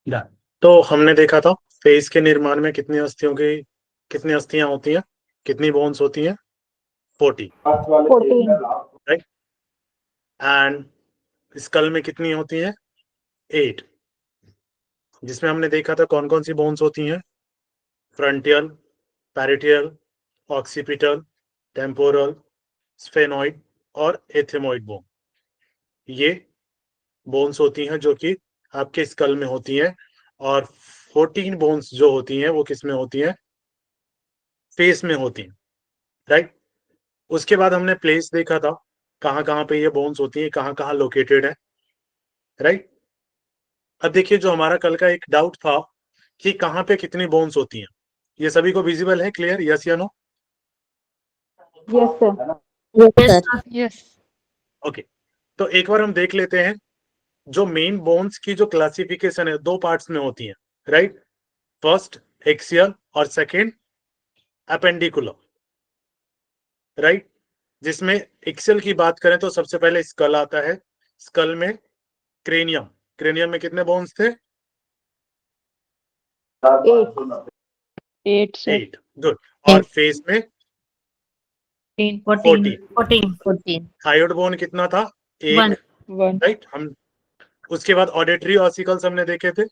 Done. तो हमने देखा था फेस के निर्माण में कितनी अस्थियां होती हैं, कितनी बोन्स होती हैं? 40, 14। राइट। एंड स्कल में कितनी होती हैं? 8, जिसमें हमने देखा था कौन कौन सी बोन्स होती हैं? फ्रंटियल, पैरिटियल, ऑक्सीपिटल, टेम्पोरल, स्फेनॉइड और एथेमॉइड बोन। ये बोन्स होती हैं जो कि आपके स्कल में होती हैं। और 14 बोन्स जो होती हैं वो किस में होती हैं? फेस में होती हैं, राइट। उसके बाद हमने प्लेस देखा था, कहाँ कहाँ पे ये बोन्स होती हैं, कहाँ कहाँ लोकेटेड है, राइट। अब देखिए, जो हमारा कल का एक डाउट था कि कहाँ पे कितनी बोन्स होती हैं, ये सभी को विजिबल है? क्लियर? यस या no? Yes sir. Yes, sir. Yes. Okay, तो एक बार हम देख लेते हैं। जो मेन बोन्स की जो क्लासिफिकेशन है, दो पार्ट्स में होती है, राइट। फर्स्ट एक्सियल और सेकेंड अपेंडिकुलर, राइट। जिसमें एक्सियल की बात करें तो सबसे पहले स्कल आता है। स्कल में क्रेनियम, क्रेनियम में कितने बोन्स थे? 8। 8, sir. 8, गुड। और फेस में 14। 14. थायराइड बोन कितना था? 1, 1. राइट। हम उसके बाद ऑडिटरी ऑसिकल्स हमने देखे थे,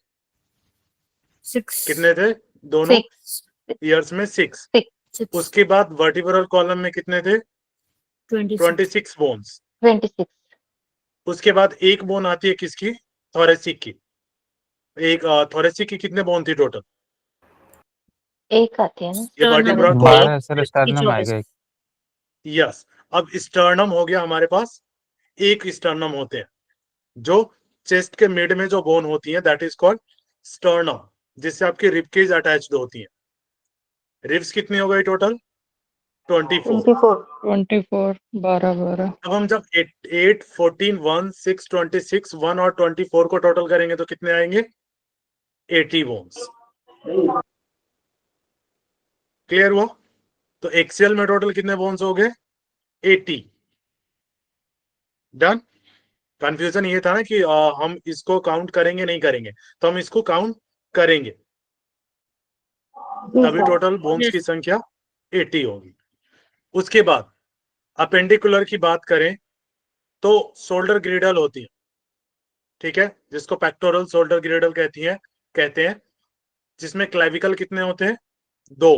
6. कितने थे दोनों 6. ईयर्स में? 6। 6. उसके बाद वर्टिब्रल कॉलम में कितने थे? 26. 26 बोन्स। 26। उसके बाद एक बोन आती है किसकी? थोरेसिक की। एक थोरेसिक की कितने बोन थी टोटल? एक आती है ना। ये वर्टिब्रल कॉलम। 12 सर, स्टर्नम आएगा एक। यस। अब स्टर्नम हो गया हमारे पास, एक स्टर्नम होते हैं जो चेस्ट के मिड में जो बोन होती है, दैट इज कॉल्ड स्टर्नम, जिससे आपकी रिबकेज अटैच्ड होती है। रिब्स कितनी हो गई टोटल? 24। 24। 24. 12, 12. अब हम जब 8, 14, 1, 6, 26, 1 और 24 को टोटल करेंगे तो कितने आएंगे? 80 बोन्स। क्लियर हुआ? तो एक्सियल में टोटल कितने बोन्स हो गए? 80। डन। कंफ्यूजन ये था ना कि हम इसको काउंट करेंगे नहीं करेंगे, तो हम इसको काउंट करेंगे, तभी टोटल बोन्स की संख्या 80 होगी। उसके बाद अपेंडिकुलर की बात करें तो शोल्डर ग्रिडल होती है, ठीक है, जिसको पेक्टोरल शोल्डर ग्रिडल कहते हैं, जिसमें क्लेविकल कितने होते हैं? 2।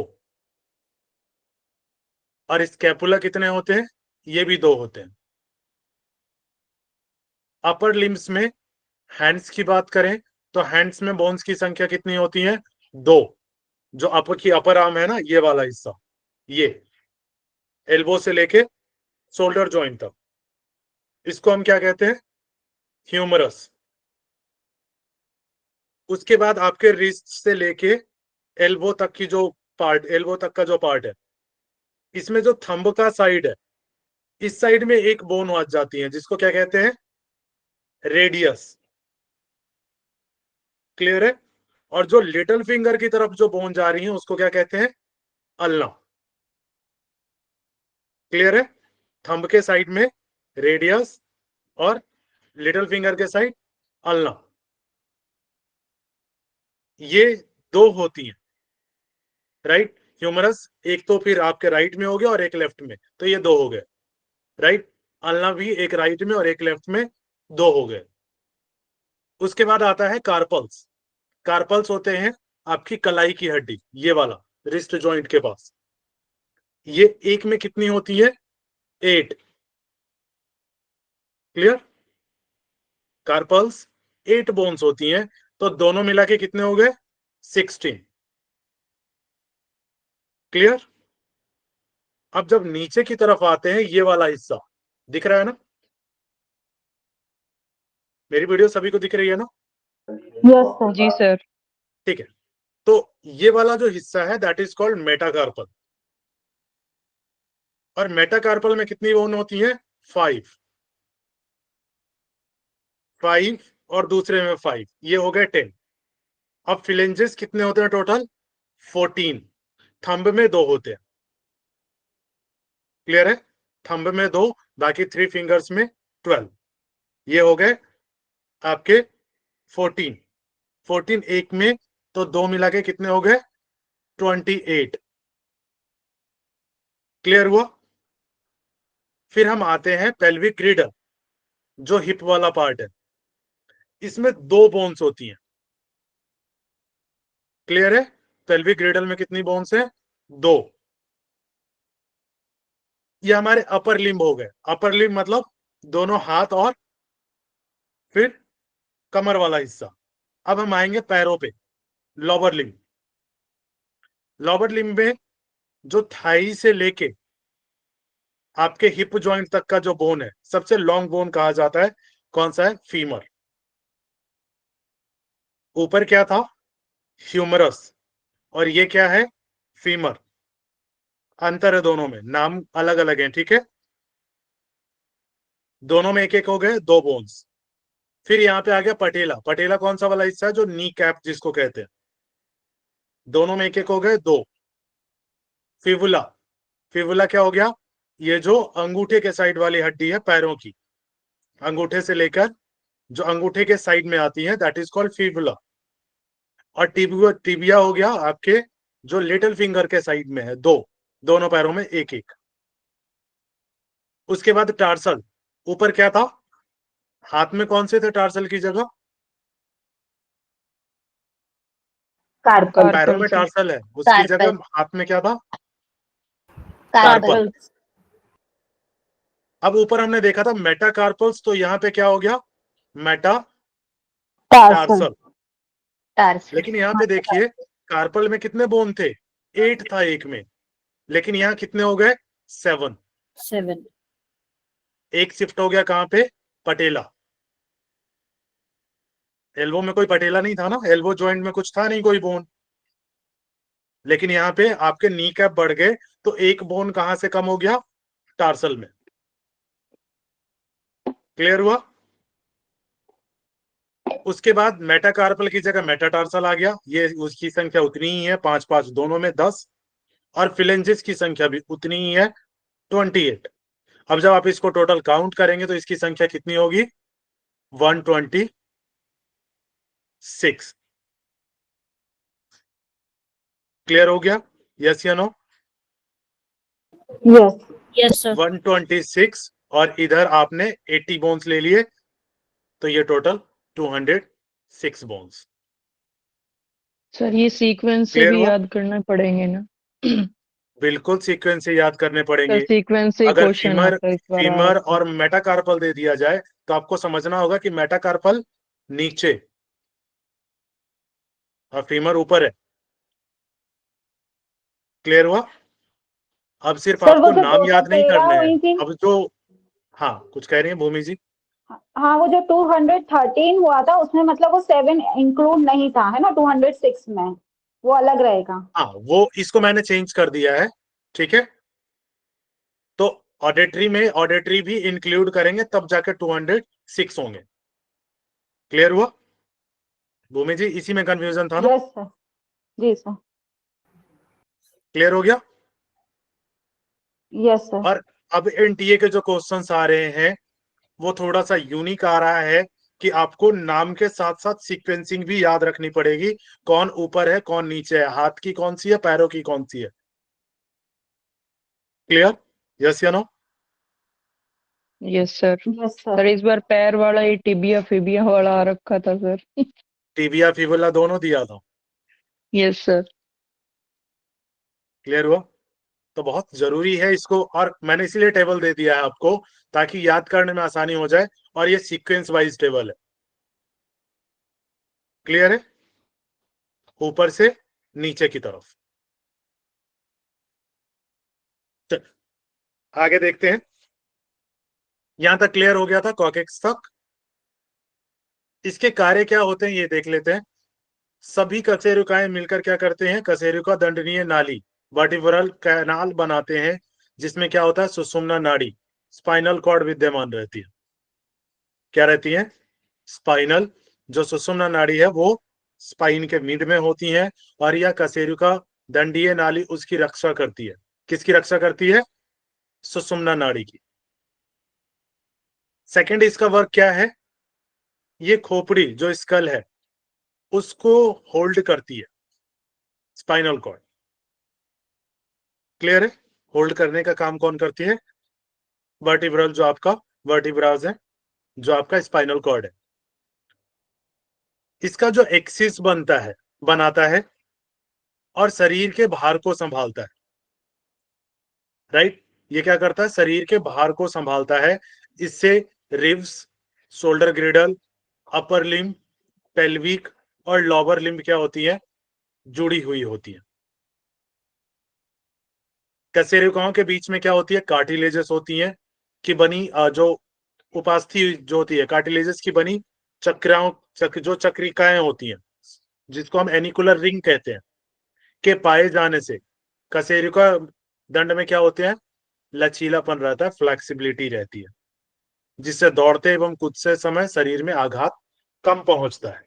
और स्कैपुला कितने होते हैं? ये भी 2 होते हैं। अपर लिम्स में हैंड्स की बात करें तो हैंड्स में बोन्स की संख्या कितनी होती है? 2। जो अपर आर्म है ना, ये वाला हिस्सा, ये एल्बो से लेके शोल्डर जॉइंट तक, इसको हम क्या कहते हैं? ह्यूमरस। उसके बाद आपके रिस्ट से लेके एल्बो तक की जो पार्ट, एल्बो तक का जो पार्ट है, इसमें जो थंब का साइड है, इस साइड में एक बोन आ जाती है, जिसको क्या कहते हैं? रेडियस। क्लियर है? और जो लिटिल फिंगर की तरफ जो बोन जा रही है उसको क्या कहते हैं? अल्ना। क्लियर है? थंब के साइड में रेडियस और लिटिल फिंगर के साइड अल्ना, ये 2 होती हैं, राइट। ह्यूमरस एक तो फिर आपके राइट में हो गया और एक लेफ्ट में, तो ये 2 हो गए, राइट। अल्ना भी एक राइट में और एक लेफ्ट में, 2 हो गए। उसके बाद आता है कार्पल्स। कार्पल्स होते हैं आपकी कलाई की हड्डी, ये वाला रिस्ट जॉइंट के पास, ये एक में कितनी होती है? 8। क्लियर? कार्पल्स 8 बोन्स होती हैं, तो दोनों मिला के कितने हो गए? 16। क्लियर? अब जब नीचे की तरफ आते हैं, ये वाला हिस्सा दिख रहा है ना? मेरी वीडियो सभी को दिख रही है ना? Yes sir. जी, sir. ठीक है। तो ये वाला जो हिस्सा है, दैट इज कॉल्ड मेटाकार्पल। और मेटाकार्पल में कितनी बोन होती है? 5। 5 और दूसरे में 5, ये हो गए 10। अब फिलेंजेस कितने होते हैं टोटल? 14। थंब में 2 होते हैं। क्लियर है? थंब में 2, बाकी 3 फिंगर्स में 12, ये हो गए आपके 14। 14 एक में, तो दो मिला के कितने हो गए? 28। क्लियर हुआ? फिर हम आते हैं पेल्विक ग्रिडल, जो हिप वाला पार्ट है। इसमें दो बोन्स होती हैं। क्लियर है? पेल्विक ग्रिडल में कितनी बोन्स है? दो। ये हमारे अपर लिम्ब हो गए। अपर लिम्ब मतलब दोनों हाथ और फिर कमर वाला हिस्सा। अब हम आएंगे पैरों पे, लोअर लिम्ब। लोअर लिम्ब में जो थाई से लेके आपके हिप जॉइंट तक का जो बोन है, सबसे लॉन्ग बोन कहा जाता है। कौन सा है? फीमर। ऊपर क्या था? ह्यूमरस। और ये क्या है? फीमर। अंतर है दोनों में, नाम अलग अलग है, ठीक है? दोनों में एक एक हो गए, दो बोन्स। फिर यहाँ पे आ गया पटेला। पटेला कौन सा वाला हिस्सा है? जो नी कैप जिसको कहते हैं। दोनों में एक एक हो गए, दो। फिबुला। फिबुला क्या हो गया? ये जो अंगूठे के साइड वाली हड्डी है पैरों की, अंगूठे से लेकर जो अंगूठे के साइड में आती है, दैट इज कॉल्ड फिबुला। और टिबिया, टिबिया हो गया आपके जो लिटिल फिंगर के साइड में है, दो। दोनों पैरों में एक एक। उसके बाद टार्सल। ऊपर क्या था? हाथ में कौन से थे टार्सल की जगह? कार्पल। पैरों में कार्पल सर। टार्सल है, उसकी कार्पल। जगह हाथ में क्या था? कार्पल। कार्पल। अब ऊपर हमने देखा था मेटाकार्पल्स, तो यहाँ पे क्या हो गया? Meta tarsal. टार्सल। टार्सल। लेकिन यहाँ पे देखिए, कार्पल में कितने बोन थे? 8 था एक में, लेकिन यहाँ कितने हो गए? 7। 7. एक शिफ्ट हो गया कहाँ पे? पटेला। एल्बो में कोई पटेला नहीं था ना, एल्बो जॉइंट में कुछ था नहीं कोई बोन। लेकिन यहाँ पे आपके नी कैप बढ़ गए, तो एक बोन कहां से कम हो गया? टार्सल में। क्लियर हुआ? उसके बाद मेटाकार्पल की जगह मेटाटार्सल आ गया। ये उसकी संख्या उतनी ही है, 5 5 दोनों में 10। और फिलेंजिस की संख्या भी उतनी ही है, 28। अब जब आप इसको टोटल काउंट करेंगे तो इसकी संख्या कितनी होगी? 126। क्लियर हो गया? यस या नो? यस। Yes, sir. 126। और इधर आपने 80 बोन्स ले लिए, तो ये टोटल 206 बोन्स। सर ये सीक्वेंस से क्लियर भी हुआ? याद करना पड़ेंगे ना? बिल्कुल सीक्वेंस से याद करने सर पड़ेंगे। सीक्वेंस से ही अगर क्वेश्चन फीमर आता है, इस बार आया फीमर था। और मेटाकार्पल दे दिया जाए, तो आपको समझना होगा कि मेटाकार्पल नीचे और फीमर ऊपर है। क्लियर हुआ? अब सिर्फ सर वो आपको जो नाम याद नहीं 213 करने हैं। हुई थी। अब जो, हाँ कुछ कह रही हैं भूमि जी? हाँ, वो जो 213 हुआ था उसमें मतलब वो 7 इंक्लूड नहीं था, है ना? 206 में वो अलग रहेगा। हाँ, वो इसको मैंने चेंज कर दिया है, ठीक है? तो ऑडिटरी में ऑडिटरी भी इंक्लूड करेंगे, तब जाके 206 होंगे। क्लियर हुआ? भूमि जी, इसी में कंफ्यूजन था ना? Yes sir. जी सर। क्लियर हो गया? Yes sir. और अब एनटीए के जो क्वेश्चंस आ रहे हैं, वो थोड़ा सा यूनिक आ रहा है कि आपको नाम के साथ साथ सीक्वेंसिंग भी याद रखनी पड़ेगी। कौन ऊपर है, कौन नीचे है, हाथ की कौन सी है, पैरों की कौन सी है। क्लियर? यस या no? Yes sir. Yes sir sir. इस बार पैर वाला ये टिबिया फिबिया वाला आ रखा था सर। टिबिया फिबुला दोनों दिया था। Yes sir. क्लियर हुआ? तो बहुत जरूरी है इसको, और मैंने इसीलिए टेबल दे दिया है आपको, ताकि याद करने में आसानी हो जाए। और ये सीक्वेंस वाइज टेबल है। क्लियर है? ऊपर से नीचे की तरफ। चल, आगे देखते हैं। यहां तक क्लियर हो गया था, कॉकेक्स तक। इसके कार्य क्या होते हैं ये देख लेते हैं। सभी कशेरुकाएं मिलकर क्या करते हैं? कशेरुका दंडनीय नाली, वर्टिब्रल कैनाल बनाते हैं, जिसमें क्या होता है? सुषुम्ना नाड़ी, स्पाइनल कॉर्ड विद्यमान रहती है। क्या रहती है? स्पाइनल। जो सुषुम्ना नाड़ी है वो स्पाइन के मिड में होती है, और यह कशेरुका दंडीय नाली उसकी रक्षा करती है। किसकी रक्षा करती है? सुषुम्ना नाड़ी की। सेकंड इसका वर्क क्या है? ये खोपड़ी जो स्कल है उसको होल्ड करती है स्पाइनल कॉर्ड। क्लियर है? होल्ड करने का काम कौन करती है? वर्टिब्रल, जो आपका वर्टिब्रास है, जो आपका स्पाइनल कॉर्ड है। इसका जो एक्सिस बनाता है और शरीर के भार को संभालता है, राइट? ये क्या करता है? शरीर के भार को संभालता है। इससे ribs, shoulder ग्रिडल, upper limb, pelvic और लोअर लिम्ब क्या होती है? जुड़ी हुई होती है। कशेरुकाओं के बीच में क्या होती है? कार्टिलेजेस होती हैं कि बनी जो उपास्थि जो होती है कार्टिलेजेस की बनी जो चक्रिकाएं होती हैं, जिसको हम एनिकुलर रिंग कहते हैं, के पाए जाने से कशेरुका दंड में क्या होते हैं? लचीलापन रहता है, फ्लेक्सिबिलिटी रहती है, जिससे दौड़ते एवं कूदते समय शरीर में आघात कम पहुंचता है।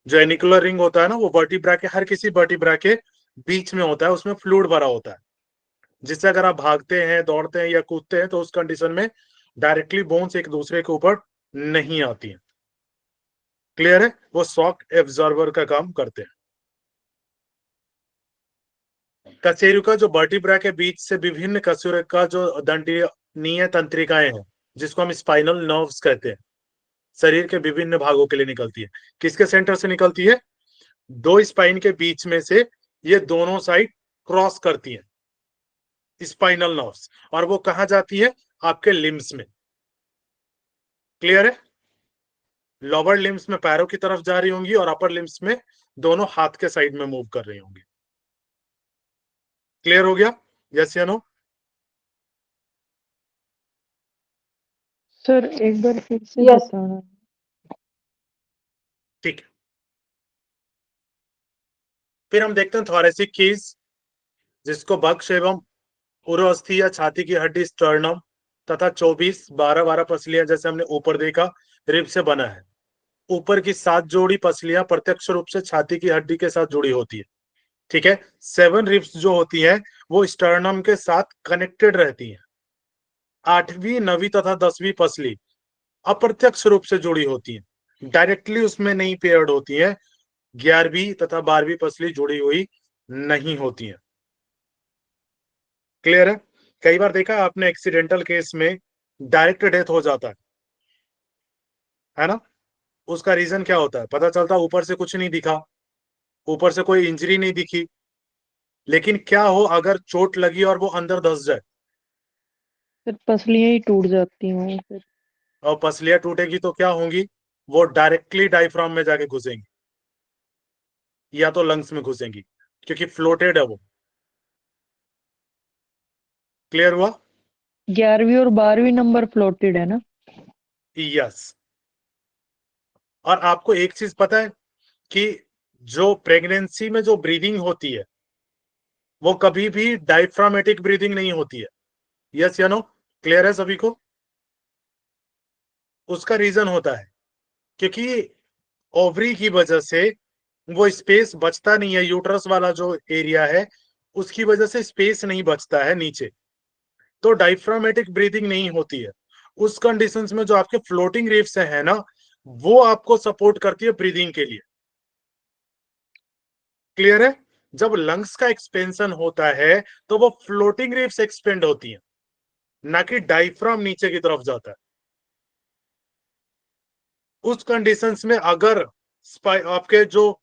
जो एनिकुलर रिंग होता है ना, वो वर्टिब्रा के, हर किसी वर्टिब्रा के बीच में होता है, उसमें फ्लूइड भरा होता है, जिससे अगर आप भागते हैं, दौड़ते हैं या कूदते हैं तो उस कंडीशन में डायरेक्टली बोन्स एक दूसरे के ऊपर नहीं आती हैं। क्लियर है? वो शॉक एब्जॉर्बर का काम करते हैं। कशेरुका जो वर्टिब्रा के बीच से विभिन्न कशेरुका जो दंडनीय तंत्रिकाएं हैं, जिसको हम स्पाइनल नर्व्स कहते हैं, शरीर के विभिन्न भागों के लिए निकलती है। किसके सेंटर से निकलती है? दो स्पाइन के बीच में से ये दोनों साइड क्रॉस करती हैं स्पाइनल नर्व्स, और वो कहां जाती है? आपके लिम्स में। क्लियर है? लोअर लिम्स में पैरों की तरफ जा रही होंगी और अपर लिम्स में दोनों हाथ के साइड में मूव कर रही होंगी। क्लियर हो गया? यस या नो? सर एक बार फिर से Yes. बताना। ठीक है, फिर हम देखते हैं थोरेसिक केस, जिसको बक्ष एवं उरोस्थि या छाती की हड्डी स्टर्नम तथा 24 12 पसलियां, जैसे हमने ऊपर देखा, रिब से बना है। ऊपर की 7 जोड़ी पसलियां प्रत्यक्ष रूप से छाती की हड्डी के साथ जुड़ी होती है। ठीक है? 7 रिब्स जो होती हैं वो स्टर्नम के साथ कनेक्टेड रहती हैं। 8वीं 9वीं तथा 10वीं पसली अप्रत्यक्ष रूप से जुड़ी होती हैं, डायरेक्टली उसमें नहीं पेयर्ड होती है। 11वीं तथा 12वीं पसली जुड़ी हुई नहीं होती है। क्लियर है? कई बार देखा आपने एक्सीडेंटल केस में डायरेक्ट डेथ हो जाता है ना? उसका रीजन क्या होता है? पता चलता ऊपर से कुछ नहीं दिखा, ऊपर से कोई इंजरी नहीं दिखी, लेकिन क्या हो अगर चोट लगी और वो अंदर धंस जाए? फिर पसलियां ही टूट जाती हैं फिर। और पसलियां टूटेगी तो क्या होंगी? वो डायरेक्टली डायफ्राम में जाके घुसेंगी या तो लंग्स में घुसेंगी, क्योंकि फ्लोटेड है वो। क्लियर हुआ? 11वीं और 12वीं नंबर फ्लोटेड है ना? यस। और आपको एक चीज पता है कि जो प्रेगनेंसी में जो ब्रीदिंग होती है वो कभी भी डायफ्रामेटिक ब्रीदिंग नहीं होती है। यस या नो? क्लियर है सभी को? उसका रीजन होता है क्योंकि ओवरी की वजह से वो स्पेस बचता नहीं है, यूट्रस वाला जो एरिया है उसकी वजह से स्पेस नहीं बचता है नीचे, तो डायफ्रामेटिक ब्रीदिंग नहीं होती है। उस कंडीशंस में जो आपके फ्लोटिंग रिब्स है ना, वो आपको सपोर्ट करती है ब्रीदिंग के लिए। क्लियर है? जब लंग्स का एक्सपेंशन होता है तो वो फ्लोटिंग रिब्स एक्सपेंड होती हैं, ना कि डायफ्राम नीचे की तरफ जाता है। उस कंडीशंस में अगर आपके जो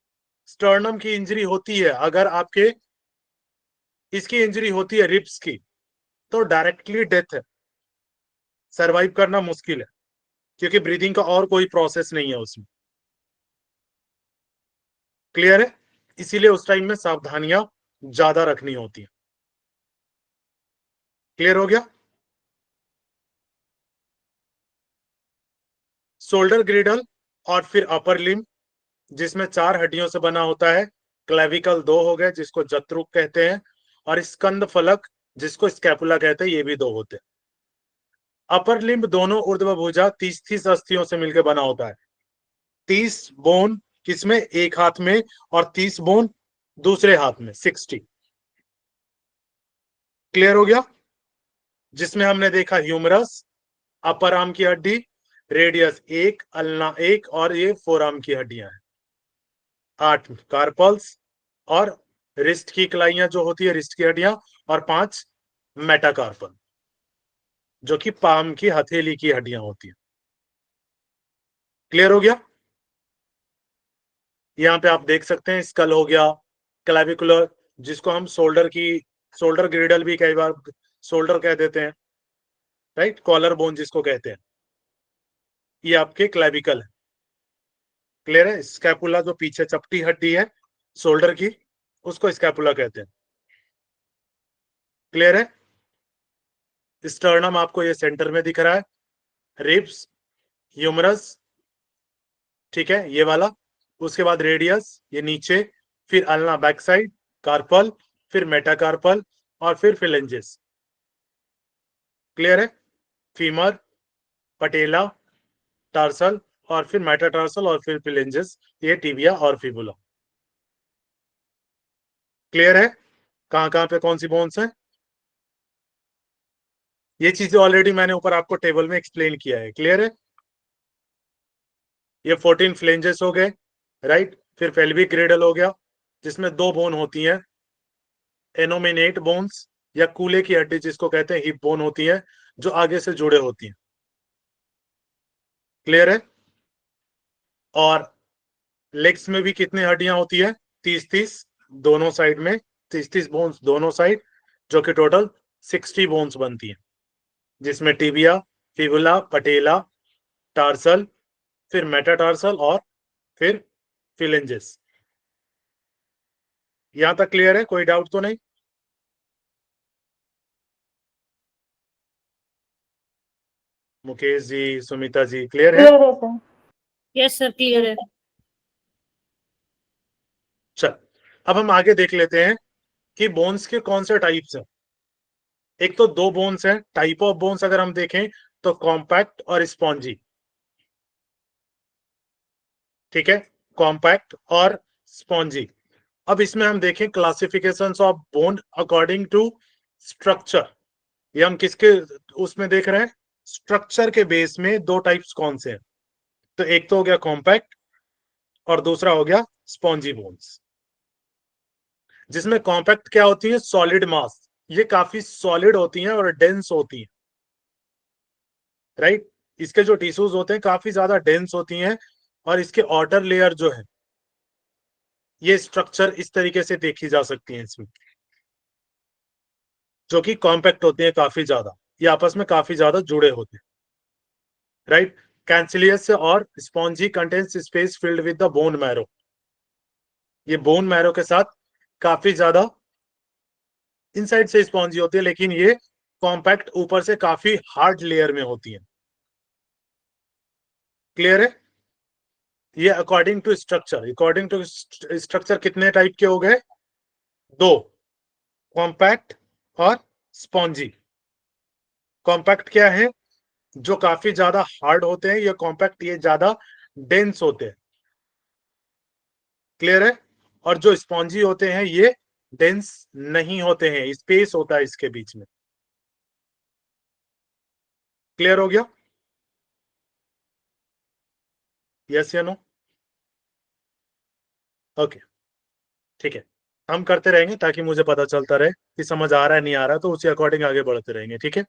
स्टर्नम की इंजरी होती है, अगर आपके इसकी इंजरी होती है रिब्स की, तो डायरेक्टली डेथ है, सरवाइव करना मुश्किल है, क्योंकि ब्रीदिंग का और कोई प्रोसेस नहीं है उसमें। क्लियर है? इसीलिए उस टाइम में सावधानियां ज्यादा रखनी होती है। क्लियर हो गया? शोल्डर ग्रिडल और फिर अपर लिम्ब, जिसमें 4 हड्डियों से बना होता है। क्लेविकल 2 हो गए, जिसको जत्रुक कहते हैं, और स्कंद फलक, जिसको स्कैपुला कहते हैं, ये भी 2 होते हैं। अपर लिम्ब दोनों ऊर्ध्व भुजा 30 अस्थियों से मिलकर बना होता है। 30 बोन किसमें? एक हाथ में, और 30 बोन दूसरे हाथ में, 60। क्लियर हो गया? जिसमें हमने देखा ह्यूमरस, अपर आर्म की हड्डी, रेडियस 1, अल्ना 1 और ये फोराम की हड्डियां हैं। 8 कार्पल्स और रिस्ट की कलाइयां जो होती है, रिस्ट की हड्डियां, और 5 मेटाकार्पल जो कि पाम की हथेली की हड्डियां होती है। क्लियर हो गया? यहाँ पे आप देख सकते हैं स्कल हो गया, क्लेविकुलर जिसको हम शोल्डर ग्रिडल भी कई बार शोल्डर कह देते हैं, राइट, कॉलर बोन जिसको कहते हैं, ये आपके क्लेविकल है। क्लियर है? स्कैपुला जो पीछे चपटी हड्डी है शोल्डर की, उसको स्कैपुला कहते हैं। क्लियर है? स्टर्नम आपको ये सेंटर में दिख रहा है, रिब्स, ह्यूमरस, ठीक है, ये वाला, उसके बाद रेडियस ये नीचे, फिर अल्ना बैक साइड, कार्पल, फिर मेटाकार्पल और फिर फिलेंजेस। क्लियर है? फीमर, पटेला, टार्सल और फिर मेटाटार्सल और फिर फिलेंजेस, ये टिबिया और फिबुला। क्लियर है? कहां कहां पे कौन सी बोन्स है? ये चीजें ऑलरेडी मैंने ऊपर आपको टेबल में एक्सप्लेन किया है। क्लियर है? ये 14 फ्लेंजेस हो गए, राइट। फिर पेल्विक ग्रेडल हो गया जिसमें 2 बोन होती हैं, एनोमिनेट बोन्स या कूले की हड्डी जिसको कहते हैं, हिप बोन होती है जो आगे से जुड़े होती हैं। क्लियर है? और लेग्स में भी कितनी हड्डियां होती है? 30 दोनों साइड में, 30 बोन्स दोनों साइड, जो कि टोटल 60 बोन्स बनती हैं, जिसमें टिबिया, फिबुला, पटेला, टार्सल, फिर मेटाटार्सल और फिर फिलेंजेस। यहां तक क्लियर है? कोई डाउट तो नहीं? मुकेश जी, सुमिता जी, क्लियर है? क्लियर है सर। यस सर, क्लियर है। चल, अब हम आगे देख लेते हैं कि बोन्स के कौन से टाइप्स हैं। एक तो 2 बोन्स हैं, टाइप ऑफ बोन्स अगर हम देखें तो कॉम्पैक्ट और स्पॉन्जी। ठीक है, कॉम्पैक्ट और स्पॉन्जी। अब इसमें हम देखें classifications of bone according to structure. ये हम किसके उसमें देख रहे हैं? स्ट्रक्चर के बेस में 2 टाइप्स कौन से हैं? तो एक तो हो गया कॉम्पैक्ट और दूसरा हो गया स्पॉन्जी बोन्स। जिसमें कॉम्पैक्ट क्या होती है? सॉलिड मास, ये काफी सॉलिड होती हैं और डेंस होती हैं, राइट। इसके जो टिश्यूज होते हैं काफी ज्यादा डेंस होती हैं, और इसके आउटर लेयर जो है, ये स्ट्रक्चर इस तरीके से देखी जा सकती है इसमें, जो कि कॉम्पैक्ट होती है काफी ज्यादा, ये आपस में काफी ज्यादा जुड़े होते हैं, राइट। कैंसिलियस और spongy contains space filled with the bone marrow. ये बोन मैरो के साथ काफी ज्यादा इनसाइड से स्पॉन्जी होती है, लेकिन ये कॉम्पैक्ट ऊपर से काफी हार्ड लेयर में होती है। क्लियर है? ये अकॉर्डिंग टू स्ट्रक्चर कितने टाइप के हो गए? 2, कॉम्पैक्ट और स्पॉन्जी। कॉम्पैक्ट क्या है? जो काफी ज्यादा हार्ड होते हैं, ये कॉम्पैक्ट ये ज्यादा डेंस होते हैं। क्लियर है? और जो स्पॉन्जी होते हैं ये डेंस नहीं होते हैं, स्पेस होता है इसके बीच में। क्लियर हो गया? यस या नो? ओके, ठीक है, हम करते रहेंगे ताकि मुझे पता चलता रहे कि समझ आ रहा है नहीं आ रहा, तो उसी अकॉर्डिंग आगे बढ़ते रहेंगे। ठीक है,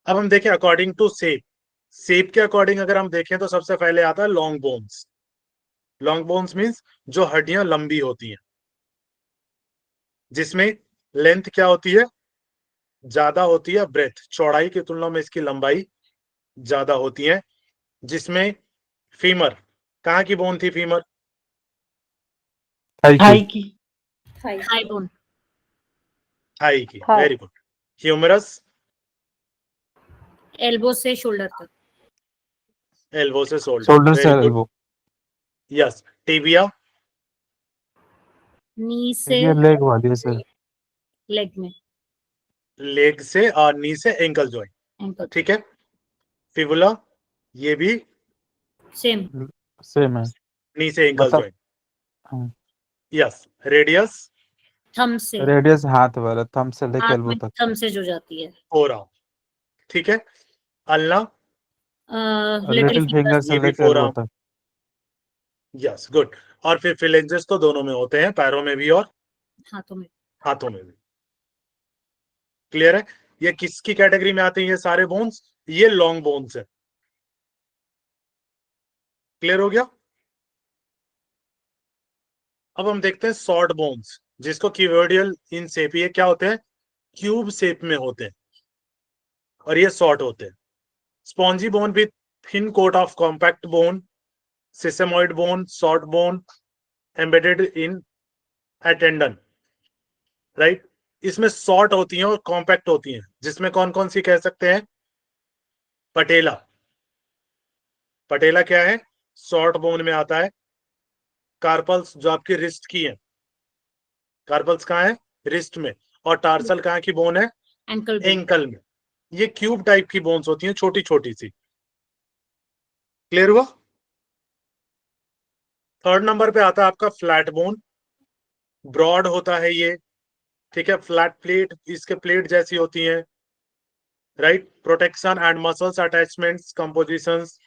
अब हम देखें अकॉर्डिंग टू शेप के अकॉर्डिंग अगर हम देखें तो सबसे पहले आता है long bones. Long bones means जो हड्डियां लंबी होती हैं, जिसमें लेंथ क्या होती है? ज्यादा होती है, ब्रेथ चौड़ाई की तुलना में इसकी लंबाई ज्यादा होती है। जिसमें फीमर, कहाँ की बोन थी फीमर? थाई की। Thigh bone. थाई की, thigh. Very good. Humerus, elbow से शोल्डर तक। एल्बो से शोल्डर, शोल्डर से very good. Elbow. Yes, tibia, knee से ये लेग वाली है सर। लेग में, लेग से और नी से एंकल जॉइंट। एंकल। ठीक है, फिबुला, ये भी सेम। सेम है नी से एंकल मतलब जॉइंट। यस, रेडियस, थंब से, रेडियस हाथ वाला, थंब से लेके हाथ एल्बो में तक। थंब से जो जाती है। फोरआर्म। ठीक है, अल्ना लिटिल लिटिल फिंगर्स ये भी लेकर forearm। होता है। Yes, good. और फिर फिलेंजेस तो दोनों में होते हैं, पैरों में भी और हाथों में। हाथों में भी। क्लियर है? ये किसकी कैटेगरी में आते हैं ये सारे बोन्स? ये लॉन्ग बोन्स है। क्लियर हो गया? अब हम देखते हैं शॉर्ट बोन्स, जिसको क्यूबोइडियल इन शेप, ये क्या होते हैं? क्यूब शेप में होते हैं और ये शॉर्ट होते हैं। Spongy bone with thin coat of compact bone, sesamoid bone, short bone embedded in a tendon, right? इसमें शॉर्ट होती हैं और कॉम्पैक्ट होती हैं, जिसमें कौन कौन सी कह सकते हैं? पटेला। पटेला क्या है? शॉर्ट बोन में आता है। कार्पल्स जो आपकी रिस्ट की है, कार्पल्स कहाँ है? रिस्ट में। और टार्सल कहाँ की बोन है? Ankle bone. एंकल में। ये क्यूब टाइप की बोन्स होती हैं, छोटी छोटी सी। क्लियर हुआ? थर्ड नंबर पे आता है आपका फ्लैट बोन। ब्रॉड होता है ये, ठीक है, फ्लैट प्लेट इसके प्लेट जैसी होती है, right? Protection and muscles attachments compositions,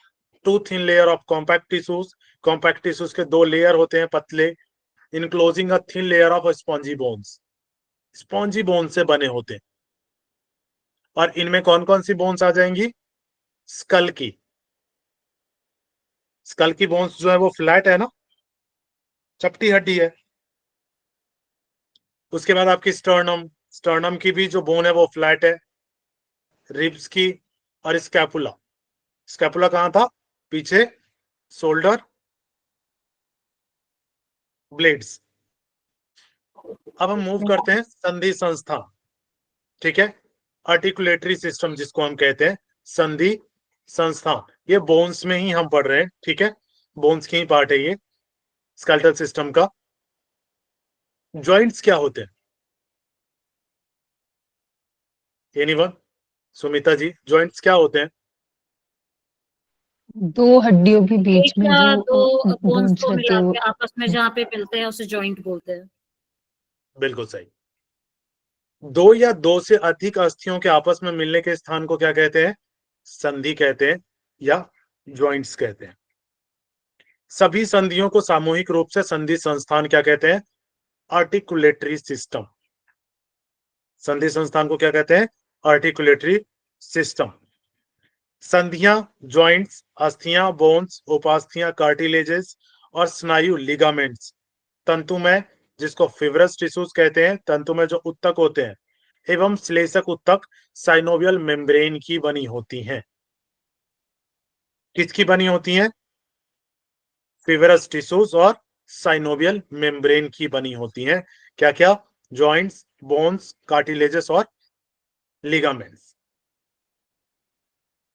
two thin layer of compact tissues. Compact tissues के दो लेयर होते हैं पतले, enclosing a thin layer of spongy bones. Spongy bone से बने होते हैं। और इनमें कौन कौन सी बोन्स आ जाएंगी? स्कल की। स्कल की बोन्स जो है वो फ्लैट है ना, चपटी हड्डी है। उसके बाद आपकी स्टर्नम, स्टर्नम की भी जो बोन है वो फ्लैट है। रिब्स की और स्कैपुला। स्कैपुला कहां था? पीछे शोल्डर ब्लेड्स। अब हम मूव करते हैं संधि संस्थान, ठीक है, आर्टिकुलेटरी सिस्टम जिसको हम कहते हैं संधि संस्थान। ये बोन्स में ही हम पढ़ रहे हैं, ठीक है, बोन्स की ही पार्ट है ये स्केलेटल सिस्टम का। जॉइंट्स क्या होते हैं? एनीवन? सुमिता जी, जॉइंट्स क्या होते हैं? दो हड्डियों के बीच एक में या जो दो बोन्स को गुंजन मिला जो के आपस में जहाँ पे मिलते हैं उसे जॉइंट बोलते हैं। बिल्कुल सही। दो या दो से अधिक अस्थियों के आपस में मिलने के स्थान को क्या कहते हैं? संधि कहते हैं या जॉइंट्स कहते हैं। सभी संधियों को सामूहिक रूप से संधि संस्थान क्या कहते हैं? Articulatory system. संधि संस्थान को क्या कहते हैं? Articulatory system. संधियां, जॉइंट्स, अस्थियां, बोन्स, उपास्थियां, कार्टिलेजेस और स्नायु, लिगामेंट्स, तंतुमय जिसको फिब्रस टिश्यूज कहते हैं, तंतुमय जो उत्तक होते हैं, एवं श्लेषक उत्तक साइनोवियल मेम्ब्रेन की बनी होती हैं। किसकी बनी होती हैं? फिब्रस टिश्यूज और साइनोवियल मेम्ब्रेन की बनी होती हैं। क्या क्या? जॉइंट्स, बोन्स, कार्टिलेजेस और लिगामेंट्स।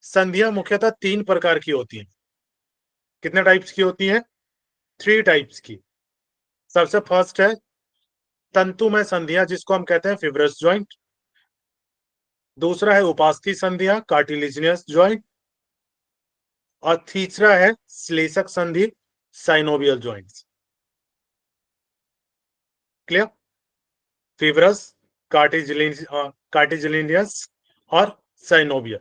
संधियां मुख्यतः तीन प्रकार की होती हैं। कितने टाइप्स की होती हैं? 3 टाइप्स की। सबसे फर्स्ट है तंतुमय संधियां जिसको हम कहते हैं फिब्रस जॉइंट। दूसरा है उपास्थि संधियां, कार्टिलेजिनस जॉइंट। और तीसरा है श्लेषक संधि, synovial joints. Clear? Fibrous, cartilaginous और साइनोवियल।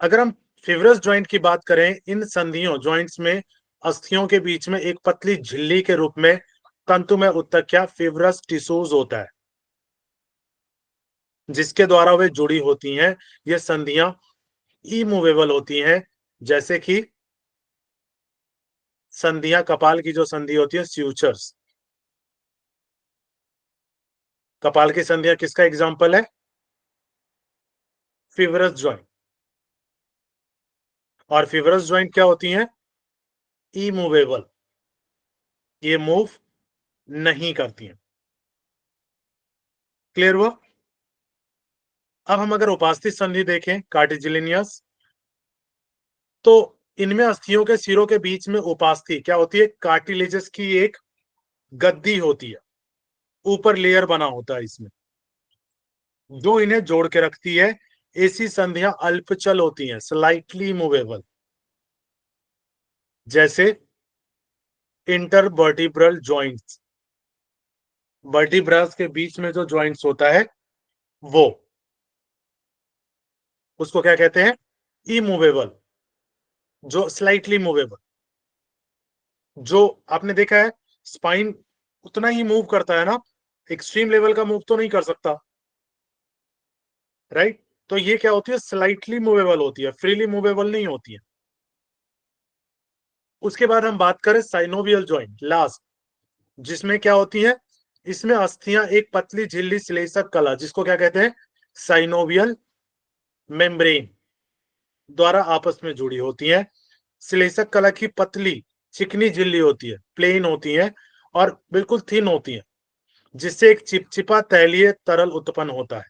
अगर हम फिब्रस जॉइंट की बात करें, इन संधियों जॉइंट्स में अस्थियों के बीच में एक पतली झिल्ली के रूप में तंतुमय उत्तक या फिब्रस टिश्यूज होता है, जिसके द्वारा वे जुड़ी होती हैं। ये संधियां इमूवेबल होती हैं, जैसे कि संधियां, कपाल की जो संधि होती है स्यूचर्स। कपाल की संधियां किसका एग्जाम्पल है? Fibrous joint. और फिब्रस जॉइंट क्या होती हैं? इमूवेबल, ये मूव नहीं करती हैं। क्लियर हुआ? अब हम अगर उपास्थि संधि देखें, कार्टिजिलिनियस, तो इनमें अस्थियों के सिरों के बीच में उपास्थि क्या होती है? कार्टिलेजेस की एक गद्दी होती है, ऊपर लेयर बना होता है इसमें, जो इन्हें जोड़ के रखती है। ऐसी संधियां अल्पचल होती हैं, स्लाइटली मूवेबल, जैसे इंटरवर्टिब्रल जॉइंट्स। वर्टिब्रास के बीच में जो जॉइंट्स होता है वो, उसको क्या कहते हैं? इमूवेबल, जो स्लाइटली मूवेबल। जो आपने देखा है स्पाइन उतना ही मूव करता है ना, एक्सट्रीम लेवल का मूव तो नहीं कर सकता, राइट? तो ये क्या होती है? स्लाइटली मूवेबल होती है, फ्रीली मूवेबल नहीं होती है। उसके बाद हम बात करें साइनोवियल जॉइंट, लास्ट, जिसमें क्या होती है? इसमें अस्थियां एक पतली झिल्ली श्लेषक कला, जिसको क्या कहते हैं? साइनोवियल मेम्ब्रेन द्वारा आपस में जुड़ी होती है। श्लेषक कला की पतली चिकनी झिल्ली होती है, प्लेन होती है और बिल्कुल थिन होती है, जिससे एक चिपचिपा तैलीय तरल उत्पन्न होता है।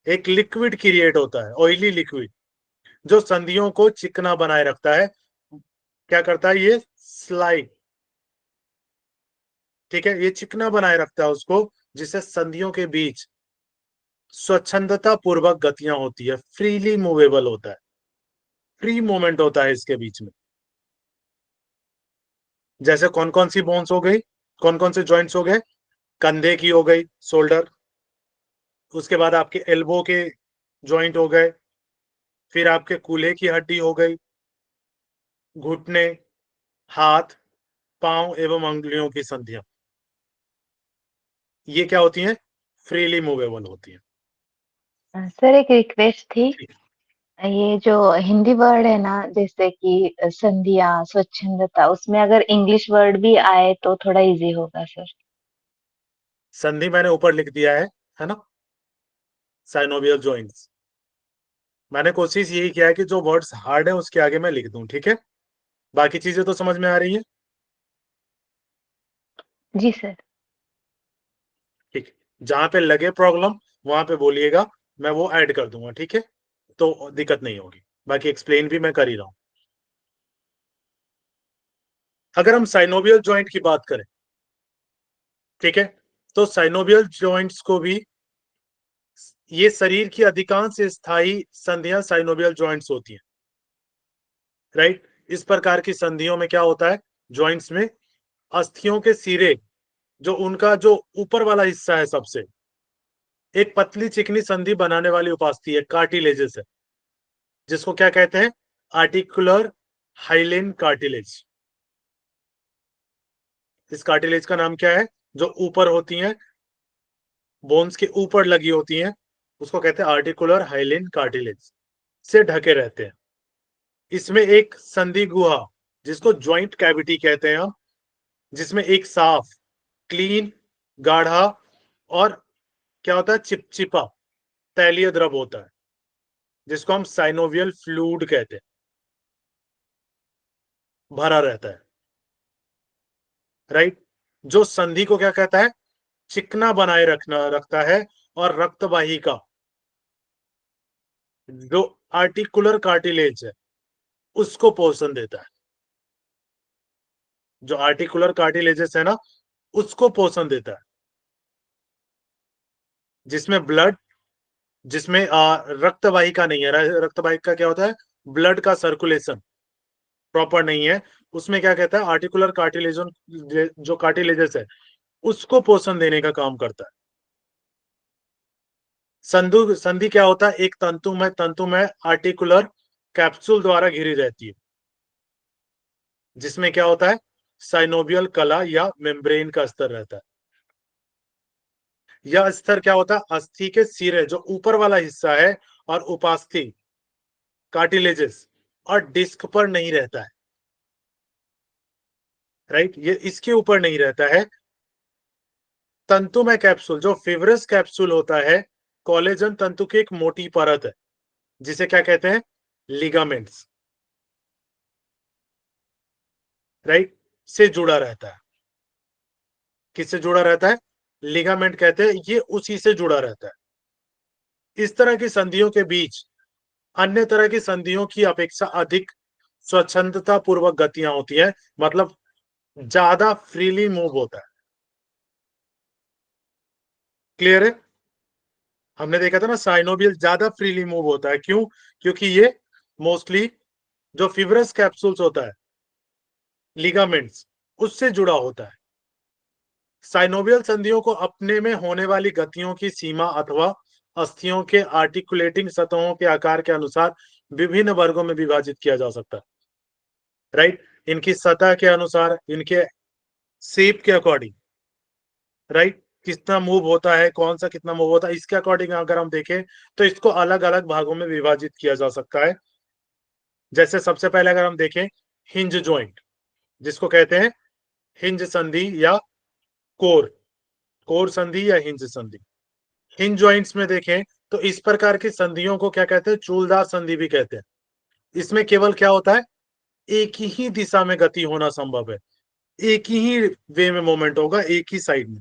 एक लिक्विड क्रिएट होता है, ऑयली लिक्विड, जो संधियों को चिकना बनाए रखता है। क्या करता है ये? स्लाइड, ठीक है, ये चिकना बनाए रखता है उसको, जिससे संधियों के बीच स्वच्छंदता पूर्वक गतियां होती है, फ्रीली मूवेबल होता है, फ्री मूवमेंट होता है इसके बीच में। जैसे कौन कौन सी बोन्स हो गई, कौन कौन से जॉइंट्स हो गए? कंधे की हो गई, शोल्डर, उसके बाद आपके एल्बो के जॉइंट हो गए, फिर आपके कूल्हे की हड्डी हो गई, घुटने, हाथ, पांव एवं अंगुलियों की संधियां, ये क्या होती हैं? फ्रीली मूवेबल होती हैं। सर एक रिक्वेस्ट थी, ठीक। ये जो हिंदी वर्ड है ना, जैसे कि संधियां, स्वच्छंदता, उसमें अगर इंग्लिश वर्ड भी आए तो थोड़ा इजी होगा सर। संधि मैंने ऊपर लिख दिया है ना, साइनोवियल जॉइंट्स। मैंने कोशिश यही किया है कि जो वर्ड्स हार्ड है उसके आगे मैं लिख दूं, ठीक है? बाकी चीजें तो समझ में आ रही है? जी सर। ठीक, जहां पे लगे प्रॉब्लम वहां पे बोलिएगा, मैं वो ऐड कर दूंगा, ठीक है? तो दिक्कत नहीं होगी, बाकी एक्सप्लेन भी मैं कर ही रहा हूं। अगर हम साइनोवियल जॉइंट की बात करें, ठीक है, तो साइनोवियल जॉइंट्स को भी, ये शरीर की अधिकांश स्थायी संधियां साइनोवियल जॉइंट्स होती हैं, राइट? इस प्रकार की संधियों में क्या होता है? जॉइंट्स में अस्थियों के सिरे, जो उनका जो ऊपर वाला हिस्सा है सबसे, एक पतली चिकनी संधि बनाने वाली उपास्थि है, कार्टिलेजेस है, जिसको क्या कहते हैं? Articular hyaline cartilage. इस कार्टिलेज का नाम क्या है? जो ऊपर होती हैं, बोन्स के ऊपर लगी होती हैं, उसको कहते हैं आर्टिकुलर हाइलेन कार्टिलेज, से ढके रहते हैं। इसमें एक संधि गुहा, जिसको ज्वाइंट कैविटी कहते हैं हम, जिसमें एक साफ, क्लीन, गाढ़ा और क्या होता है? चिपचिपा तैलीय द्रव होता है, जिसको हम साइनोवियल फ्लूइड कहते हैं, भरा रहता है, राइट? जो संधि को क्या कहता है? चिकना बनाए रखता है, और रक्तवाहिका, जो आर्टिकुलर कार्टिलेज है, उसको पोषण देता है। जो आर्टिकुलर कार्टिलेजेस है ना, उसको पोषण देता है, जिसमें ब्लड, जिसमें रक्तवाहिका नहीं है। रक्तवाहिका क्या होता है? ब्लड का सर्कुलेशन प्रॉपर नहीं है, उसमें क्या कहता है? आर्टिकुलर कार्टिलेजन, जो कार्टिलेजेस है, उसको पोषण देने का काम करता है। संधि क्या होता है? एक तंतु में आर्टिकुलर कैप्सूल द्वारा घिरी रहती है, जिसमें क्या होता है? साइनोवियल कला या मेम्ब्रेन का स्तर रहता है। यह स्तर क्या होता है? अस्थि के सिरे, जो ऊपर वाला हिस्सा है, और उपास्थि, कार्टिलेजेस और डिस्क पर नहीं रहता है, राइट? ये इसके ऊपर नहीं रहता है। तंतु में कैप्सूल, जो फिब्रस कैप्सूल होता है, कोलेजन तंतु की एक मोटी परत है, जिसे क्या कहते हैं? Ligaments, right? से जुड़ा रहता है। किससे जुड़ा रहता है? लिगामेंट कहते हैं, ये उसी से जुड़ा रहता है। इस तरह की संधियों के बीच अन्य तरह की संधियों की अपेक्षा अधिक स्वच्छंदता पूर्वक गतियां होती है, मतलब ज्यादा फ्रीली मूव होता है। क्लियर है? हमने देखा था ना, साइनोवियल ज्यादा फ्रीली मूव होता है। क्यों? क्योंकि ये मोस्टली जो फिब्रस कैप्सूल्स होता है, लिगामेंट्स, उससे जुड़ा होता है। साइनोवियल संधियों को अपने में होने वाली गतियों की सीमा अथवा अस्थियों के आर्टिकुलेटिंग सतहों के आकार के अनुसार विभिन्न वर्गों में विभाजित किया जा सकता है, राइट। इनकी सतह के अनुसार, इनके शेप के अकॉर्डिंग, राइट, कितना मूव होता है, कौन सा कितना मूव होता है, इसके अकॉर्डिंग अगर हम देखें तो इसको अलग अलग भागों में विभाजित किया जा सकता है। जैसे सबसे पहले अगर हम देखें हिंज जॉइंट, जिसको कहते हैं हिंज संधि या कोर संधि या हिंज संधि। हिंज जॉइंट्स में देखें तो इस प्रकार की संधियों को क्या कहते हैं, चूलदार संधि भी कहते हैं। इसमें केवल क्या होता है, एक ही दिशा में गति होना संभव है, एक ही वे में मूवमेंट होगा, एक ही साइड में।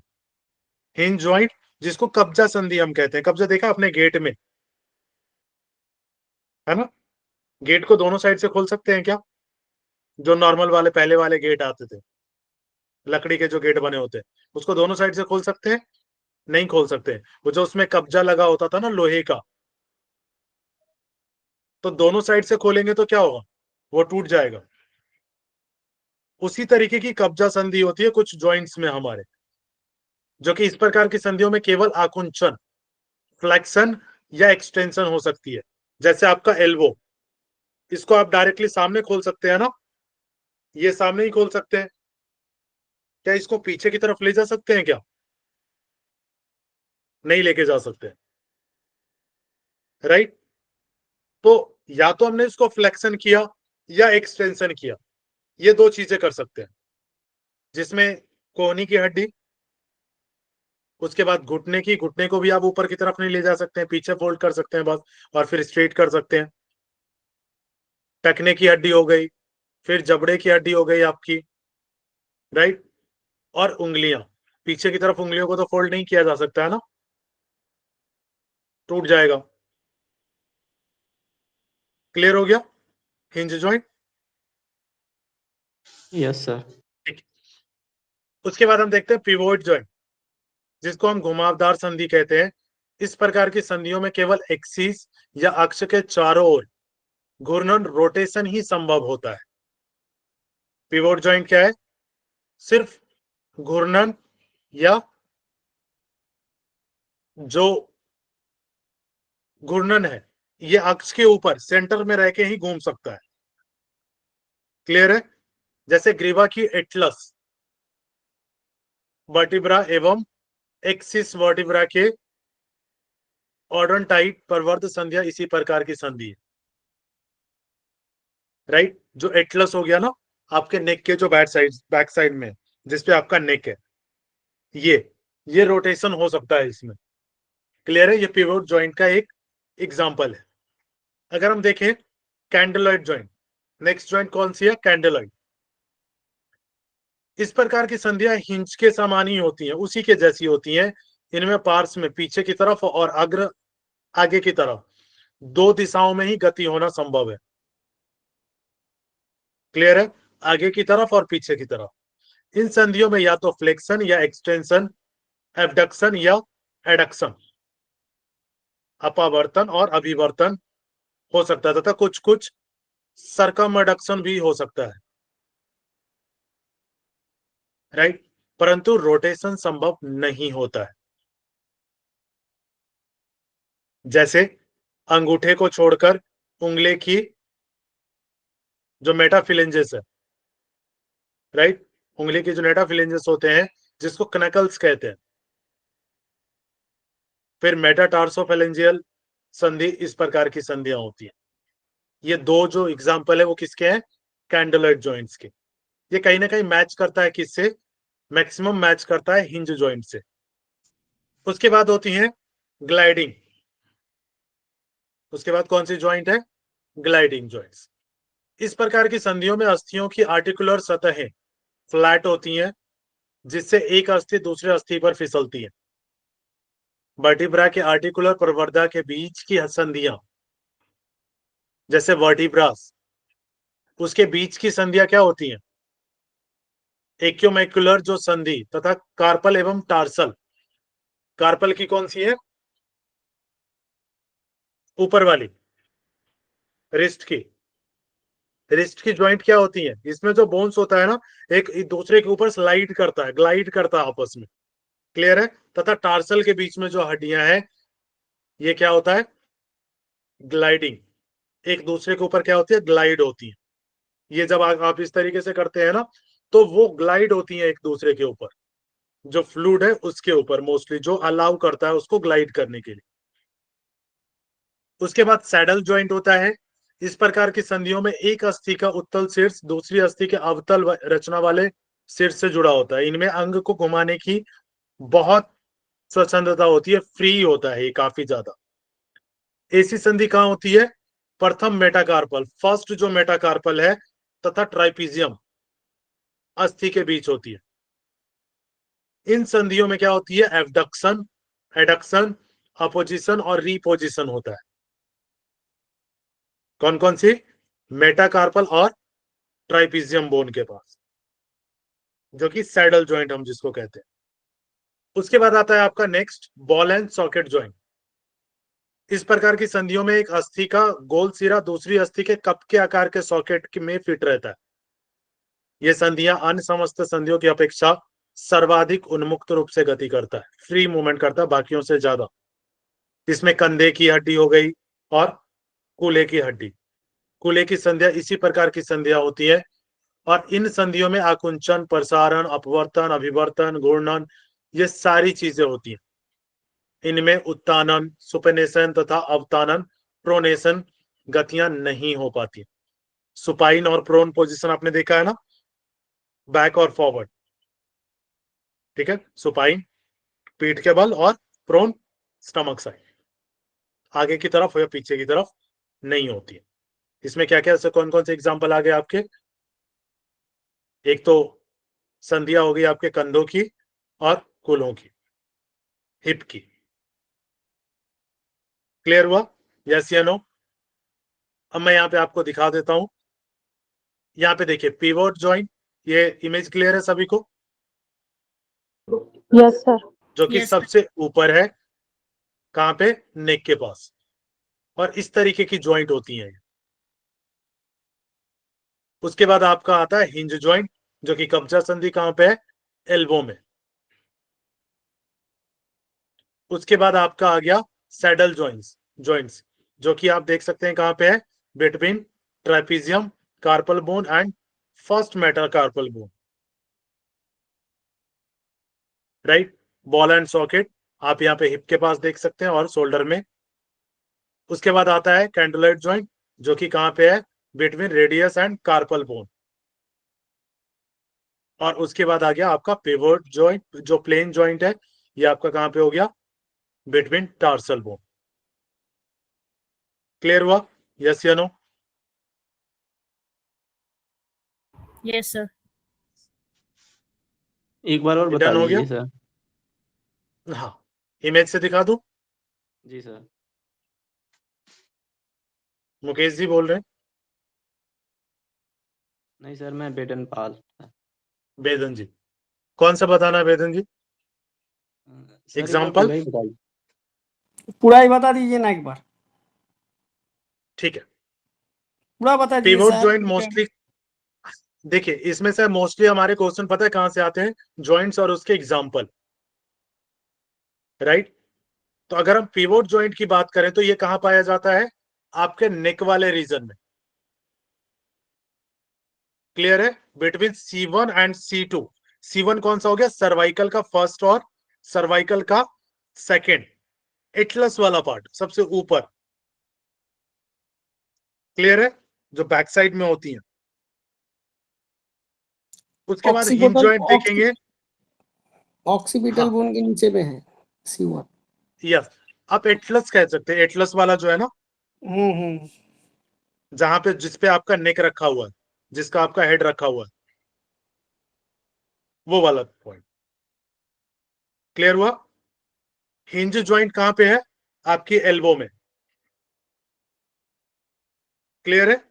हिंज जॉइंट, जिसको कब्जा संधि हम कहते हैं। कब्जा देखा अपने गेट में, है ना, गेट को दोनों साइड से खोल सकते हैं क्या, जो नॉर्मल वाले पहले वाले गेट आते थे, लकड़ी के जो गेट बने होते हैं, उसको दोनों साइड से खोल सकते हैं? नहीं खोल सकते। वो जो उसमें कब्जा लगा होता था ना लोहे का, तो दोनों साइड से खोलेंगे तो क्या होगा, वो टूट जाएगा। उसी तरीके की कब्जा संधि होती है कुछ जॉइंट्स में हमारे, जो कि इस प्रकार की संधियों में केवल आकुंचन, फ्लेक्शन या एक्सटेंशन हो सकती है। जैसे आपका एल्बो, इसको आप डायरेक्टली सामने खोल सकते हैं ना, ये सामने ही खोल सकते हैं। क्या इसको पीछे की तरफ ले जा सकते हैं क्या? नहीं लेके जा सकते, राइट। तो या तो हमने इसको फ्लेक्शन किया या एक्सटेंशन किया, ये दो चीजें कर सकते हैं। जिसमें कोहनी की हड्डी, उसके बाद घुटने को भी आप ऊपर की तरफ नहीं ले जा सकते हैं, पीछे फोल्ड कर सकते हैं बस, और फिर स्ट्रेट कर सकते हैं। टखने की हड्डी हो गई, फिर जबड़े की हड्डी हो गई आपकी, राइट। और उंगलियां, पीछे की तरफ उंगलियों को तो फोल्ड नहीं किया जा सकता है ना, टूट जाएगा। क्लियर हो गया हिंज जॉइंट? Yes sir. उसके बाद हम देखते हैं पिवोट जॉइंट, जिसको हम घुमावदार संधि कहते हैं। इस प्रकार की संधियों में केवल एक्सिस या अक्ष के चारों ओर घूर्णन, रोटेशन ही संभव होता है। पिवोट जॉइंट क्या है, सिर्फ घूर्णन या जो घूर्णन है ये अक्ष के ऊपर सेंटर में रह के ही घूम सकता है। क्लियर है? जैसे ग्रीवा की एटलस वर्टिब्रा एवं एक्सिस वर्टिब्रा के ऑर्डोनटाइट परवर्त संधियां इसी प्रकार की संधि है, राइट। जो एटलस हो गया ना आपके नेक के जो बैक साइड में, जिसपे आपका नेक है, ये रोटेशन हो सकता है इसमें। क्लियर है? ये पिवोट जॉइंट का एक एग्जांपल है। अगर हम देखें कैंडलॉइड जॉइंट, नेक्स्ट जॉइंट कौन सी है, कैंडलॉइड। इस प्रकार की संधियां हिंज के समान ही होती हैं, उसी के जैसी होती हैं। इनमें पार्श्व में पीछे की तरफ और अग्र आगे की तरफ दो दिशाओं में ही गति होना संभव है। क्लियर है? आगे की तरफ और पीछे की तरफ। इन संधियों में या तो फ्लेक्शन या एक्सटेंशन, एबडक्शन या एडक्शन, अपावर्तन और अभिवर्तन हो सकता है, तथा कुछ कुछ सरकमएडक्शन भी हो सकता है, राइट। परंतु रोटेशन संभव नहीं होता है। जैसे अंगूठे को छोड़कर उंगली की जो मेटाफिलेंजेस है, राइट, उंगली की जो मेटाफिलेंजेस होते हैं जिसको कनकल्स कहते हैं, फिर मेटाटार्सोफेलेंजियल संधि, इस प्रकार की संधियां होती हैं। ये दो जो एग्जांपल है वो किसके हैं, कैंडलॉइड जॉइंट्स के। ये कहीं ना कहीं मैच करता है किससे, मैक्सिमम मैच करता है हिंज जॉइंट से। उसके बाद होती है ग्लाइडिंग। उसके बाद कौन सी जॉइंट है, ग्लाइडिंग जॉइंट्स। इस प्रकार की संधियों में अस्थियों की आर्टिकुलर सतहें फ्लैट होती हैं, जिससे एक अस्थि दूसरे अस्थि पर फिसलती है। वर्टिब्रा के आर्टिकुलर प्रवर्धा के बीच की संधियां, जैसे वर्टिब्रास, उसके बीच की संधियां क्या होती हैं, एक्योमैक्युलर जो संधि, तथा कार्पल एवं टार्सल। कार्पल की कौन सी है, ऊपर वाली, रिस्ट की। रिस्ट की जॉइंट क्या होती है, इसमें जो बोन्स होता है ना, एक दूसरे के ऊपर स्लाइड करता है, ग्लाइड करता है आपस में। क्लियर है? तथा टार्सल के बीच में जो हड्डियां हैं ये क्या होता है? ग्लाइडिंग। एक दूसरे के ऊपर क्या होती है? ग्लाइड होती है। ये जब आप इस तरीके से करते हैं ना, तो वो ग्लाइड होती है एक दूसरे के ऊपर, जो फ्लूइड है उसके ऊपर मोस्टली, जो अलाउ करता है उसको ग्लाइड करने के लिए। उसके बाद सैडल जॉइंट होता है। इस प्रकार की संधियों में एक अस्थि का उत्तल शीर्ष दूसरी अस्थि के अवतल रचना वाले शीर्ष से जुड़ा होता है। इनमें अंग को घुमाने की बहुत स्वच्छंदता होती है, फ्री होता है ये काफी ज्यादा। ऐसी संधि कहाँ होती है? प्रथम मेटाकार्पल, फर्स्ट जो मेटाकार्पल है तथा ट्राइपीजियम अस्थि के बीच होती है। इन संधियों में क्या होती है? एबडक्शन, एडक्शन, अपोजिशन और रीपोजिशन होता है। कौन कौन सी? मेटाकार्पल और ट्राइपीजियम बोन के पास, जो कि सैडल जॉइंट हम जिसको कहते हैं। उसके बाद आता है आपका next ball and socket joint. इस प्रकार की संधियों में एक अस्थि का गोल सिरा दूसरी अस्थि के कप के आकार के सॉकेट में फिट रहता है। ये संधियां अन्य समस्त संधियों की अपेक्षा सर्वाधिक उन्मुक्त रूप से गति करता है, फ्री मूवमेंट करता है बाकियों से ज्यादा। इसमें कंधे की हड्डी हो गई और कूल्हे की हड्डी। कूल्हे की संधियां इसी प्रकार की संधियां होती है, और इन संधियों में आकुंचन, प्रसारण, अपवर्तन, अभिवर्तन, घूर्णन, ये सारी चीजें होती हैं। इनमें उत्तानन, सुपेनेशन तथा अवतानन, प्रोनेशन गतियां नहीं हो पाती। सुपाइन और प्रोन पोजीशन आपने देखा है ना, बैक और फॉरवर्ड, ठीक है? सुपाइन पीठ के बल और प्रोन स्टमक साइड, आगे की तरफ या पीछे की तरफ नहीं होती है। इसमें क्या क्या कौन कौन से एग्जांपल आ गए आपके? एक तो संधियां हो गई आपके कंधों की और कूल्हों की, हिप की। क्लियर हुआ? यस या नो? अब मैं यहाँ पे आपको दिखा देता हूं। यहाँ पे देखिए पिवोट जॉइंट, ये इमेज क्लियर है सभी को? Yes sir. जो कि Yes, sir. सबसे ऊपर है, कहाँ पे? नेक के पास। और इस तरीके की जॉइंट होती है। उसके बाद आपका आता है हिंज जॉइंट, जो कि कब्जा संधि कहाँ पे है? एल्बो में। उसके बाद आपका आ गया सैडल जॉइंट्स, जो कि आप देख सकते हैं कहाँ पे है? Between ट्राइपीजियम, carpal bone and first metacarpal bone, right? Ball and socket आप यहाँ पे हिप के पास देख सकते हैं और शोल्डर में। उसके बाद आता है कैंडोलाइट जॉइंट, जो कि कहाँ पे है? Between radius and carpal bone. और उसके बाद आ गया आपका पिवोट जॉइंट, जो प्लेन जॉइंट है, ये आपका कहाँ पे हो गया? Between tarsal bone. क्लियर हुआ? यस या नो? Yes, sir. एक बार और ये बता डन हो गया? दीजिए सर। हाँ, इमेज से दिखा दूं? जी सर। मुकेश जी बोल रहे हैं? नहीं सर, मैं बेटन पाल। वेदन जी, कौन सा बताना है वेदन जी? सर एक बार एग्जाम्पल? पूरा ही बताइए। पूरा ही बता दीजिए ना एक बार, ठीक है। पूरा बता दीजिए पिवोट सर। जॉइंट मोस्टली, देखिए इसमें से मोस्टली हमारे क्वेश्चन पता है कहां से आते हैं? जॉइंट्स और उसके एग्जाम्पल, राइट? तो अगर हम पिवोट जॉइंट की बात करें तो ये कहां पाया जाता है? आपके नेक वाले रीजन में। क्लियर है? Between C1 and C2। C1 कौन सा हो गया? सर्वाइकल का फर्स्ट और सर्वाइकल का सेकेंड, एटलस वाला पार्ट सबसे ऊपर। क्लियर है? जो बैक साइड में होती है। उसके बाद हिंज जॉइंट देखेंगे। ऑक्सीपिटल हाँ, बोन के नीचे में है C1। यस, आप एटलस कह सकते हैं, एटलस वाला जो है ना, हम्म। जहां पे जिसपे आपका नेक रखा हुआ है, जिसका आपका हेड रखा हुआ है, वो वाला पॉइंट। क्लियर हुआ? हिंज जॉइंट कहां पे है? आपकी एल्बो में। क्लियर है?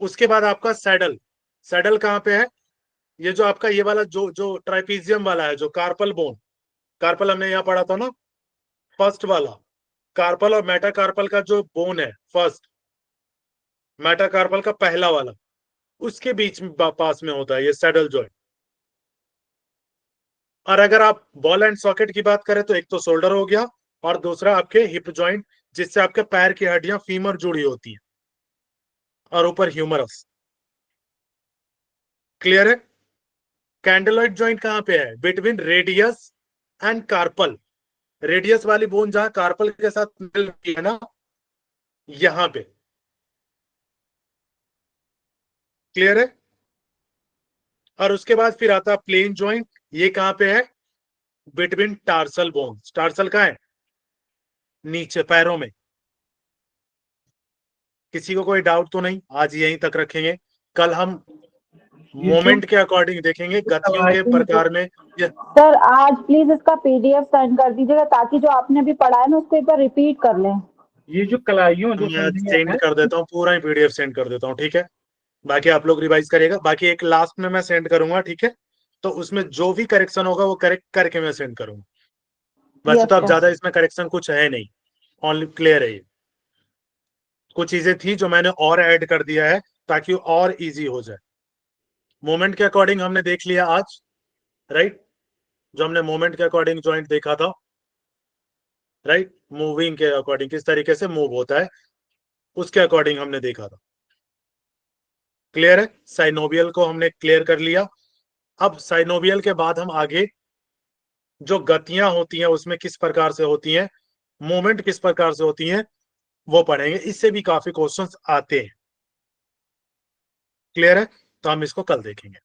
उसके बाद आपका सैडल, सैडल कहां पे है? ये जो आपका ये वाला जो जो ट्राइपीजियम वाला है, जो कार्पल बोन, कार्पल हमने यहाँ पढ़ा था ना, फर्स्ट वाला कार्पल और मेटाकार्पल का जो बोन है, फर्स्ट मेटाकार्पल का पहला वाला, उसके बीच में पास में होता है ये सैडल जॉइंट। और अगर आप बॉल एंड सॉकेट की बात करें तो एक तो शोल्डर हो गया, और दूसरा आपके हिप जॉइंट, जिससे आपके पैर की हड्डियां फीमर जुड़ी होती है, और ऊपर ह्यूमरस। क्लियर है? कैंडलॉइड जॉइंट कहां पे है? Between radius and carpal. Radius वाली बोन जहां कार्पल के साथ मिल रही है ना, यहां पे। क्लियर है? और उसके बाद फिर आता है प्लेन जॉइंट। ये कहां पे है? Between tarsal bones. टार्सल कहां है? नीचे पैरों में। किसी को कोई डाउट तो नहीं? आज यहीं तक रखेंगे। कल हम मोमेंट के अकॉर्डिंग देखेंगे, गतियों के प्रकार में। सर आज प्लीज इसका पीडीएफ सेंड कर दीजिएगा, ताकि जो आपने अभी पढ़ा है ना उसको एक बार रिपीट कर लें। ये जो कलाइयों जो मैं संधियां सेंड हैं, कर देता हूँ, पूरा ही पीडीएफ सेंड कर देता हूँ, ठीक है? बाकी आप लोग रिवाइज करिएगा। बाकी एक लास्ट में मैं सेंड करूंगा, ठीक है? तो उसमें जो भी करेक्शन होगा वो करेक्ट करके मैं सेंड करूंगा। वैसे Yes, तो अब sir. ज्यादा इसमें करेक्शन कुछ है नहीं, ओनली क्लियर है ये। कुछ चीजें थी जो मैंने और ऐड कर दिया है ताकि और इजी हो जाए। मोमेंट के अकॉर्डिंग हमने देख लिया आज, राइट? जो हमने मोमेंट के अकॉर्डिंग जॉइंट देखा था, राइट? मूविंग के अकॉर्डिंग किस तरीके से मूव होता है, उसके अकॉर्डिंग हमने देखा था। क्लियर है? साइनोवियल को हमने क्लियर कर लिया। अब साइनोवियल के बाद हम आगे जो गतियां होती हैं उसमें किस प्रकार से होती हैं, मूवमेंट किस प्रकार से होती हैं, वो पढ़ेंगे। इससे भी काफी क्वेश्चंस आते हैं। क्लियर है? तो हम इसको कल देखेंगे।